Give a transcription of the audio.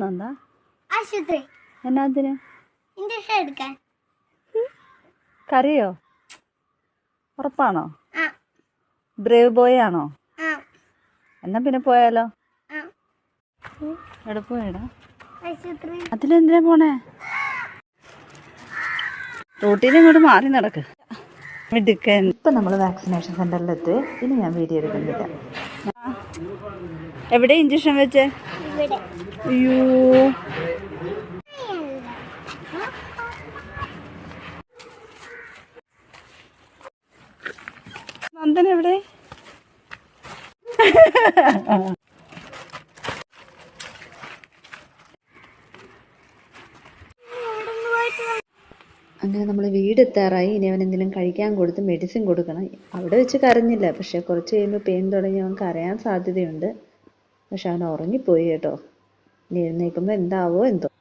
നന്ദ? ആശുപത്രി. എന്നാത്തിന്? ഇഞ്ചക്ഷൻ എടുക്കാൻ. കരയോ? ഉറപ്പാണോ? ആ. ബ്രേവ് ബോയ് ആണോ? ആ. എന്നാ പിന്നെ പോയാലോ? ആ. എവിടെ പോയടാ? ആശുപത്രി. അതിലെന്തിനാ പോണേ? റൂട്ടീന് ഇങ്ങോട്ട് മാറി നടക്ക്. ഇപ്പം നമ്മൾ വാക്സിനേഷൻ സെൻ്ററിലെത്തി. ഇനി ഞാൻ വീഡിയോ എടുക്കുന്നില്ല. എവിടെ ഇഞ്ചക്ഷൻ വെച്ചേ? ഇവിടെ. അയ്യോ, നന്ദൻ എവിടെ? അങ്ങനെ നമ്മൾ വീടെത്താറായി. ഇനി അവൻ എന്തെങ്കിലും കഴിക്കാൻ കൊടുത്ത് മെഡിസിൻ കൊടുക്കണം. അവിടെ വെച്ച് കരഞ്ഞില്ല, പക്ഷെ കുറച്ച് കഴിയുമ്പോൾ പെയിൻ തുടങ്ങി അവൻ കരയാൻ സാധ്യതയുണ്ട്. പക്ഷെ അവൻ ഉറങ്ങിപ്പോയി കേട്ടോ. ഇനി എഴുന്നേൽക്കുമ്പോൾ എന്താവോ എന്തോ.